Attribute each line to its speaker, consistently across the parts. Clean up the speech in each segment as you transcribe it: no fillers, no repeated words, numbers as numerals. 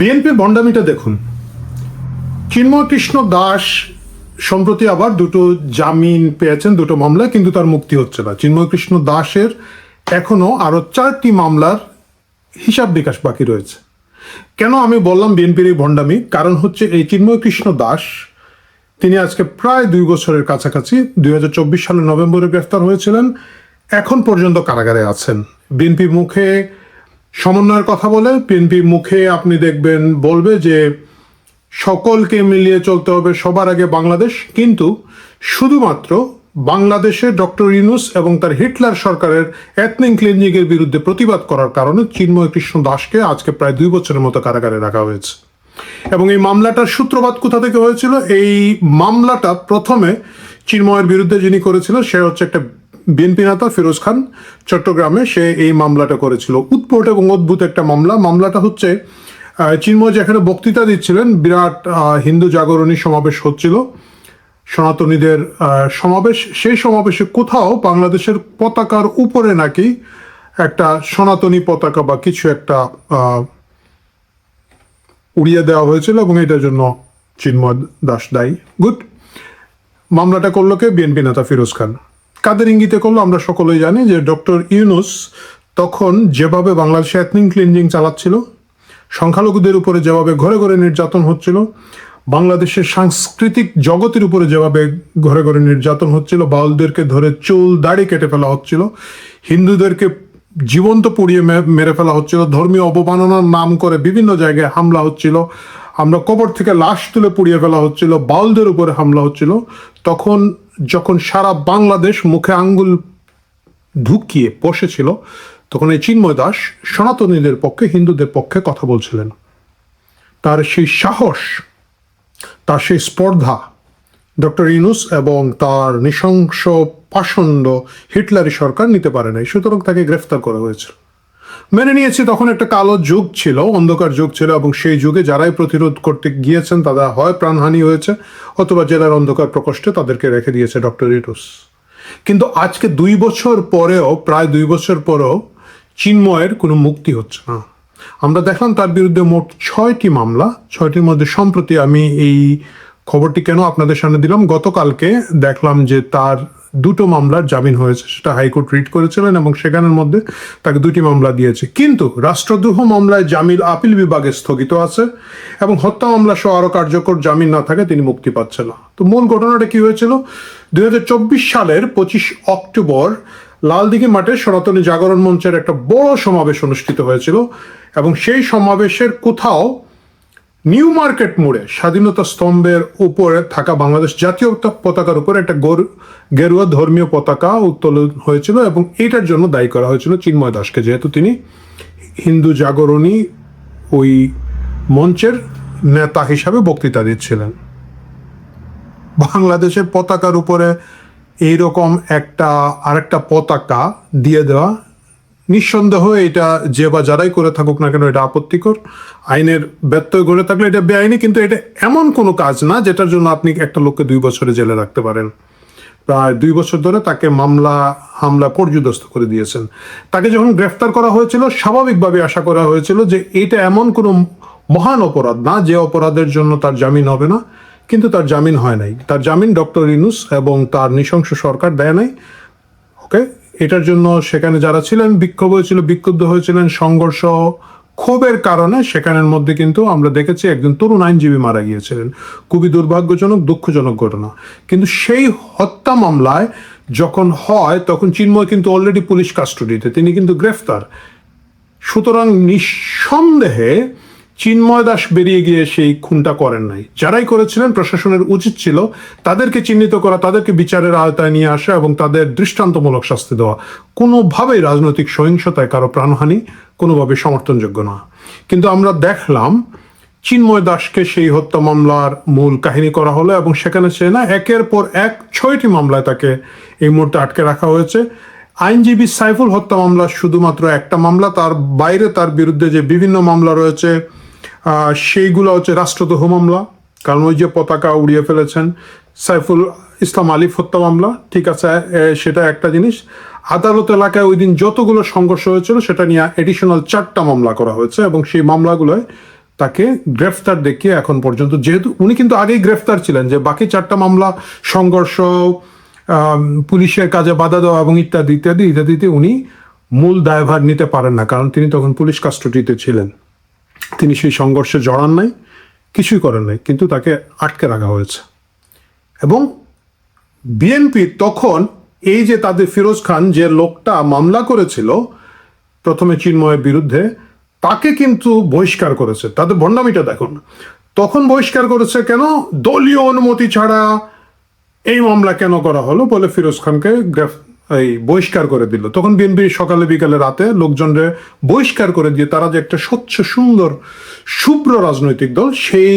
Speaker 1: বিএনপির ভণ্ডামিটা দেখুন। চিন্ময় কৃষ্ণ দাস সম্প্রতি আবার দুটো জামিন পেয়েছেন দুটো মামলায়, কিন্তু তার মুক্তি হচ্ছে না। চিন্ময় কৃষ্ণ দাসের এখনো আরো 4টি মামলার হিসাব বিকাশ বাকি রয়েছে। কেন আমি বললাম বিএনপির এই ভণ্ডামি? কারণ হচ্ছে এই চিন্ময় কৃষ্ণ দাস, তিনি আজকে প্রায় 2 বছরের কাছাকাছি 2024 সালের নভেম্বরে গ্রেফতার হয়েছিলেন, এখন পর্যন্ত কারাগারে আছেন। বিএনপি মুখে সমন্বয়ের কথা বলে, বিএনপি মুখে আপনি দেখবেন বলবে যে সকলকে মিলিয়ে চলতে হবে, সবার আগে বাংলাদেশ, কিন্তু শুধুমাত্র বাংলাদেশে ডক্টর ইউনূস এবং তার হিটলার সরকারের এথনিক ক্লিনজিং এর বিরুদ্ধে প্রতিবাদ করার কারণে চিন্ময় কৃষ্ণ দাসকে আজকে প্রায় 2 বছরের মতো কারাগারে রাখা হয়েছে। এবং এই মামলাটার সূত্রপাত কোথা থেকে হয়েছিল? এই মামলাটা প্রথমে চিন্ময়ের বিরুদ্ধে যিনি করেছিল সে হচ্ছে একটা বিএনপি নেতা ফিরোজ খান, চট্টগ্রামে সে এই মামলাটা করেছিল। উৎপট এবং অদ্ভুত একটা মামলা। মামলাটা হচ্ছে চিন্ময় যেখানে বক্তৃতা দিচ্ছিলেন, বিরাট হিন্দু জাগরণী সমাবেশ হচ্ছিল, সনাতনীদের সমাবেশ। সেই সমাবেশে কোথাও বাংলাদেশের পতাকার উপরে নাকি একটা সনাতনী পতাকা বা কিছু একটা উড়িয়ে দেওয়া হয়েছিল এবং এটার জন্য চিন্ময় দাস দায়ী। গুড। মামলাটা করলো কে? বিএনপি নেতা ফিরোজ খান। কাদের ইঙ্গিতে করলো? আমরা সকলেই জানি যে ডক্টর ইউনূস তখন যেভাবে বাংলাদেশে এথনিক ক্লিনজিং চালাচ্ছিল, সংখ্যালঘুদের উপরে যেভাবে ঘরে ঘরে নির্যাতন হচ্ছিল, বাংলাদেশের সাংস্কৃতিক জগতের উপরে যেভাবে ঘরে ঘরে নির্যাতন হচ্ছিল, বাউলদেরকে ধরে চুল দাড়ি কেটে ফেলা হচ্ছিল, হিন্দুদেরকে জীবন্ত পুড়িয়ে মেরে ফেলা হচ্ছিল, ধর্মীয় অবমাননার নাম করে বিভিন্ন জায়গায় হামলা হচ্ছিল, আমরা কবর থেকে লাশ তুলে পুড়িয়ে ফেলা হচ্ছিল, বাউলদের উপরে হামলা হচ্ছিল, তখন যখন সারা বাংলাদেশ মুখে আঙ্গুল ঢুকিয়ে বসেছিল, তখন এই চিন্ময় দাস সনাতনীদের পক্ষে, হিন্দুদের পক্ষে কথা বলছিলেন। তার সেই সাহস, তার সেই স্পর্ধা ডক্টর ইউনূস এবং তার নৃশংস পাষণ্ড হিটলারি সরকার নিতে পারে নাই, সুতরাং তাকে গ্রেফতার করা হয়েছিল। মেনে নিয়েছি তখন একটা কালো যুগ ছিল, অন্ধকার যুগ ছিল, এবং সেই যুগে যারাই প্রতিরোধ করতে গিয়েছেন তারা হয় প্রাণহানি হয়েছে অথবা জেলার অন্ধকার প্রকোষ্ঠে তাদেরকে রেখে দিয়েছে ডক্টর ইউনূস। কিন্তু আজকে 2 বছর পরেও, প্রায় 2 বছর পরেও চিন্ময়ের কোনো মুক্তি হচ্ছে না। আমরা দেখলাম তার বিরুদ্ধে মোট 6টি মামলা, 6টির মধ্যে সম্প্রতি আমি এই খবরটি কেন আপনাদের সামনে দিলাম, গতকালকে দেখলাম যে তার 2টো মামলার জামিন হয়েছে, সেটা হাইকোর্ট রিট করেছিলেন এবং সেখানের মধ্যে তাকে 2টি মামলা দিয়েছে। কিন্তু রাষ্ট্রদ্রোহ মামলায় জামিন আপিল বিভাগে স্থগিত আছে এবং হত্যা মামলা সহ আরো কার্যকর জামিন না থাকে তিনি মুক্তি পাচ্ছে না। তো মূল ঘটনাটা কি হয়েছিল? 2024 সালের 25 অক্টোবর লালদিঘি মাঠে সনাতনী জাগরণ মঞ্চের একটা বড় সমাবেশ অনুষ্ঠিত হয়েছিল এবং সেই সমাবেশের কোথাও নিউ মার্কেট মোড়ে স্বাধীনতা স্তম্ভের উপরে থাকা বাংলাদেশ জাতীয় পতাকার উপরে একটা গেরুয়া ধর্মীয় পতাকা উত্তোলন হয়েছিল এবং এটার জন্য দায়ী করা হয়েছিল চিন্ময় দাসকে, যেহেতু তিনি হিন্দু জাগরণী ওই মঞ্চের নেতা হিসাবে বক্তৃতা দিচ্ছিলেন। বাংলাদেশের পতাকার উপরে এইরকম আরেকটা পতাকা দিয়ে দেওয়া, নিঃসন্দেহ এটা যে বা যারাই করে থাকুক না কেন এটা আপত্তিকর, আইনের ব্যত্যয় করে থাকলে এটা বেআইনি, কিন্তু এটা এমন কোনো কাজ না যেটার জন্য আপনি একটা লোককে 2 বছরে জেলে রাখতে পারেন। প্রায় 2 বছর ধরে তাকে হামলা পর্যুদস্ত করে দিয়েছেন। তাকে যখন গ্রেফতার করা হয়েছিল স্বাভাবিকভাবে আশা করা হয়েছিল যে এটা এমন কোনো মহান অপরাধ না যে অপরাধের জন্য তার জামিন হবে না, কিন্তু তার জামিন হয় নাই। তার জামিন ডক্টর ইউনূস এবং তার নৃশংস সরকার দেয় নাই। ওকে, এটার জন্য সেখানে যারা ছিলেন বিক্ষোভ হয়েছিল, বিক্ষুব্ধ হয়েছিলেন, সংঘর্ষ ক্ষোভের কারণে সেখানের মধ্যে কিন্তু আমরা দেখেছি একজন তরুণ আইনজীবী মারা গিয়েছিলেন। খুবই দুর্ভাগ্যজনক, দুঃখজনক ঘটনা। কিন্তু সেই হত্যা মামলায় যখন হয় তখন চিন্ময় কিন্তু অলরেডি পুলিশ কাস্টডিতে, তিনি কিন্তু গ্রেফতার। সুতরাং নিঃসন্দেহে চিন্ময় দাস বেরিয়ে গিয়ে সেই খুনটা করেন নাই। যারাই করেছিলেন প্রশাসনের উচিত ছিল তাদেরকে চিহ্নিত করা, তাদেরকে বিচারের আওতায় নিয়ে আসা এবং তাদের দৃষ্টান্তমূলক শাস্তি দেওয়া। কোনোভাবেই রাজনৈতিক সহিংসতায় কারো প্রাণহানি কোনোভাবে সমর্থনযোগ্য না। কিন্তু আমরা দেখলাম চিন্ময় দাসকে সেই হত্যা মামলার মূল কাহিনী করা হলো এবং সেখানে সে না একের পর এক 6টি মামলায় তাকে এই মুহূর্তে আটকে রাখা হয়েছে। আইনজীবী সাইফুল হত্যা মামলা শুধুমাত্র একটা মামলা, তার বাইরে তার বিরুদ্ধে যে বিভিন্ন মামলা রয়েছে সেইগুলো হচ্ছে রাষ্ট্রদ্রোহ মামলা, কারণ ওই যে পতাকা উড়িয়ে ফেলেছেন। সাইফুল ইসলাম আলিফ হত্যা মামলা, ঠিক আছে, সেটা একটা জিনিস। আদালত এলাকায় ওই দিন যতগুলো সংঘর্ষ হয়েছিল সেটা নিয়ে এডিশনাল 4টা মামলা করা হয়েছে এবং সেই মামলাগুলোয় তাকে গ্রেফতার দেখিয়ে এখন পর্যন্ত, যেহেতু উনি কিন্তু আগেই গ্রেফতার ছিলেন, যে বাকি 4টা মামলা সংঘর্ষ, পুলিশের কাজে বাধা দেওয়া এবং ইত্যাদি ইত্যাদি ইত্যাদিতে উনি মূল দায়ভার নিতে পারেন না, কারণ তিনি তখন পুলিশ কাস্টডিতে ছিলেন। তিনি সেই সংঘর্ষে জড়ান নাই, কিছুই করেন নাই, কিন্তু তাকে আটকে রাখা হয়েছে। এবং বিএনপি তখন এই যে তাদের ফিরোজ খান যে লোকটা মামলা করেছিল প্রথমে চিন্ময়ের বিরুদ্ধে, তাকে কিন্তু বহিষ্কার করেছে। তাদের ভণ্ডামিটা দেখুন, তখন বহিষ্কার করেছে কেন? দলীয় অনুমতি ছাড়া এই মামলা কেন করা হলো বলে ফিরোজ খানকে বহিষ্কার করে দিল। তখন বিএনপি সকালে বিকালে রাতে লোকজনরে বহিষ্কার করে দিয়ে তারা যে একটা স্বচ্ছ সুন্দর শুভ্র রাজনৈতিক দল, সেই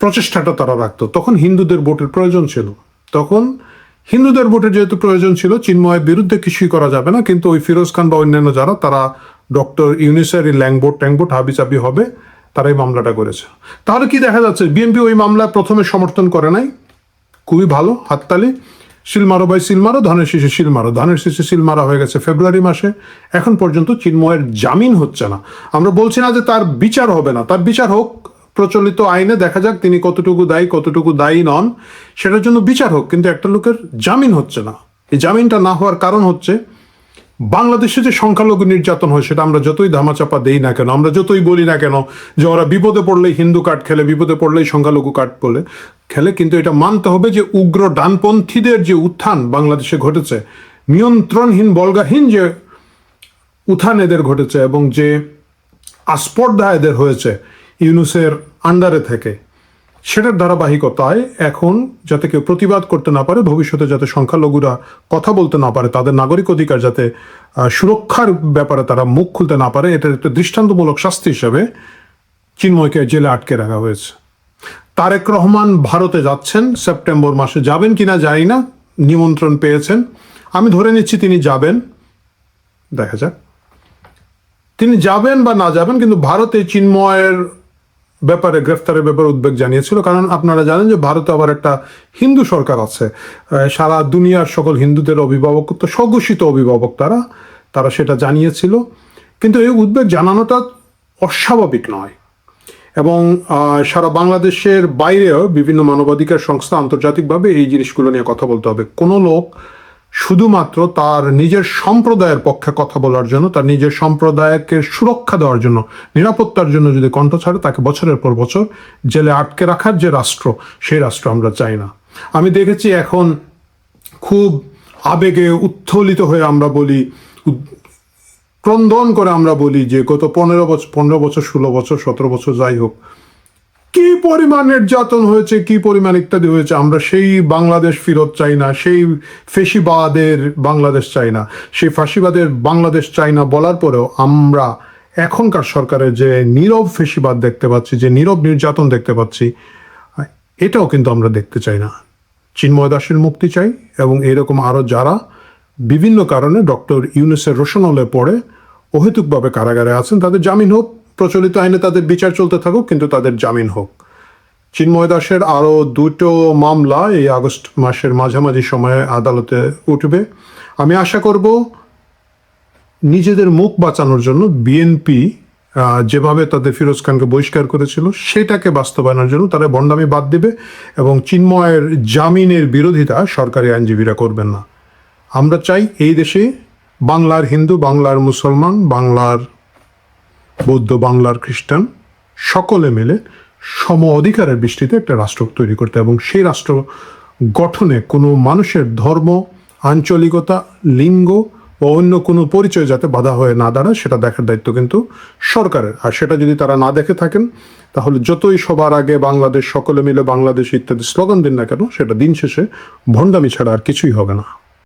Speaker 1: প্রচেষ্টাটা তারা রাখতো। তখন হিন্দুদের ভোটের প্রয়োজন ছিল, তখন হিন্দুদের ভোটের যেহেতু প্রয়োজন ছিল, চিন্ময়ের বিরুদ্ধে কিছুই করা যাবে না, কিন্তু ওই ফিরোজ খান বা অন্যান্য যারা, তারা ডক্টর ইউনূসের ল্যাংবোট ট্যাংবোট হাবিচাবি হবে, তারা এই মামলাটা করেছে। তাহলে কি দেখা যাচ্ছে? বিএনপি ওই মামলা প্রথমে সমর্থন করে নাই, খুবই ভালো, হাততালি। শিলমারো বাই শিলমারো, ধানের শীষে শিলমারো, ধানের শীষে শিলমারা হয়ে গেছে ফেব্রুয়ারি মাসে। এখন পর্যন্ত চিন্ময়ের জামিন হচ্ছে না। আমরা বলছি না যে তার বিচার হবে না, তার বিচার হোক, প্রচলিত আইনে দেখা যাক তিনি কতটুকু দায়ী কতটুকু দায়ী নন, সেটার জন্য বিচার হোক, কিন্তু একটা লোকের জামিন হচ্ছে না। এই জামিনটা না হওয়ার কারণ হচ্ছে বাংলাদেশে যে সংখ্যালঘু নির্যাতন হয়, সেটা আমরা যতই ধামাচাপা দেই না কেন, আমরা যতই বলি না কেন যে ওরা বিপদে পড়লেই হিন্দু কার্ড খেলে, বিপদে পড়লেই সংখ্যালঘু কার্ড বলে খেলে, কিন্তু এটা মানতে হবে যে উগ্র ডানপন্থীদের যে উত্থান বাংলাদেশে ঘটেছে, নিয়ন্ত্রণহীন বলগাহীন যে উত্থান এদের ঘটেছে, এবং যে আস্পর্ধা এদের হয়েছে ইউনূসের আন্ডারে থেকে, সেটার ধারাবাহিকতায় এখন যাতে কেউ প্রতিবাদ করতে না পারে, ভবিষ্যতে যাতে সংখ্যালঘুরা কথা বলতে না পারে, তাদের নাগরিক অধিকার যাতে সুরক্ষার ব্যাপারে তারা মুখ খুলতে না পারে, এটার একটা দৃষ্টান্তমূলক শাস্তি হিসেবে চিন্ময়কে জেলে আটকে রাখা হয়েছে। তারেক রহমান ভারতে যাচ্ছেন, সেপ্টেম্বর মাসে যাবেন কিনা জানি না, নিমন্ত্রণ পেয়েছেন, আমি ধরে নিচ্ছি তিনি যাবেন, দেখা যাক তিনি যাবেন বা না যাবেন। কিন্তু ভারতে চিন্ময়ের ব্যাপারে, গ্রেফতারের ব্যাপারে উদ্বেগ জানিয়েছিল, কারণ আপনারা জানেন যে ভারতে আবার একটা হিন্দু সরকার আছে, সারা দুনিয়ার সকল হিন্দুদের অভিভাবক, তো স্বঘোষিত অভিভাবক তারা সেটা জানিয়েছিল। কিন্তু এই উদ্বেগ জানানোটা অস্বাভাবিক নয়, এবং সারা বাংলাদেশের বাইরেও বিভিন্ন মানবাধিকার সংস্থা আন্তর্জাতিকভাবে এই জিনিসগুলো নিয়ে কথা বলতে হবে। কোনো লোক শুধুমাত্র তার নিজের সম্প্রদায়ের পক্ষে কথা বলার জন্য, তার নিজের সম্প্রদায়কে সুরক্ষা দেওয়ার জন্য, নিরাপত্তার জন্য যদি কণ্ঠ ছাড়ে, তাকে বছরের পর বছর জেলে আটকে রাখার যে রাষ্ট্র, সেই রাষ্ট্র আমরা চাই না। আমি দেখেছি এখন খুব আবেগে উত্থলিত হয়ে আমরা বলি, ক্রন্দন করে আমরা বলি যে গত 15 বছর 16 বছর 17 বছর যাই হোক, কি পরিমাণ নির্যাতন হয়েছে, কি পরিমাণ ইত্যাদি হয়েছে, আমরা সেই বাংলাদেশ ফেরত চাই না, সেই ফেসিবাদের বাংলাদেশ চাই না, সেই ফাঁসিবাদের বাংলাদেশ চাই না বলার পরেও আমরা এখনকার সরকারের যে নীরব ফেসিবাদ দেখতে পাচ্ছি, যে নীরব নির্যাতন দেখতে পাচ্ছি, এটাও কিন্তু আমরা দেখতে চাই না। চিন্ময় দাসের মুক্তি চাই, এবং এরকম আরও যারা বিভিন্ন কারণে ডক্টর ইউনূসের রোশনলে পড়ে অহেতুকভাবে কারাগারে আছেন, তাদের জামিন হোক, প্রচলিত আইনে তাদের বিচার চলতে থাকুক, কিন্তু তাদের জামিন হোক। চিন্ময় দাসের আরও 2টো মামলা এই আগস্ট মাসের মাঝামাঝি সময়ে আদালতে উঠবে। আমি আশা করব নিজেদের মুখ বাঁচানোর জন্য বিএনপি যেভাবে তাদের ফিরোজ খানকে বহিষ্কার করেছিল, সেটাকে বাস্তবায়নের জন্য তারা ভণ্ডামি বাদ দিবে, এবং চিন্ময়ের জামিনের বিরোধিতা সরকারি আইনজীবীরা করবেন না। আমরা চাই এই দেশে বাংলার হিন্দু, বাংলার মুসলমান, বাংলার বৌদ্ধ, বাংলার খ্রিস্টান সকলে মিলে সম অধিকারের ভিত্তিতে একটা রাষ্ট্র তৈরি করতে, এবং সেই রাষ্ট্র গঠনে কোনো মানুষের ধর্ম, আঞ্চলিকতা, লিঙ্গ বা অন্য কোনো পরিচয় যাতে বাধা হয়ে না দাঁড়ায়, সেটা দেখার দায়িত্ব কিন্তু সরকারের। আর সেটা যদি তারা না দেখে থাকেন, তাহলে যতই সবার আগে বাংলাদেশ, সকলে মিলে বাংলাদেশ ইত্যাদি স্লোগান দিন না কেন, সেটা দিন শেষে ভণ্ডামি ছাড়া আর কিছুই হবে না।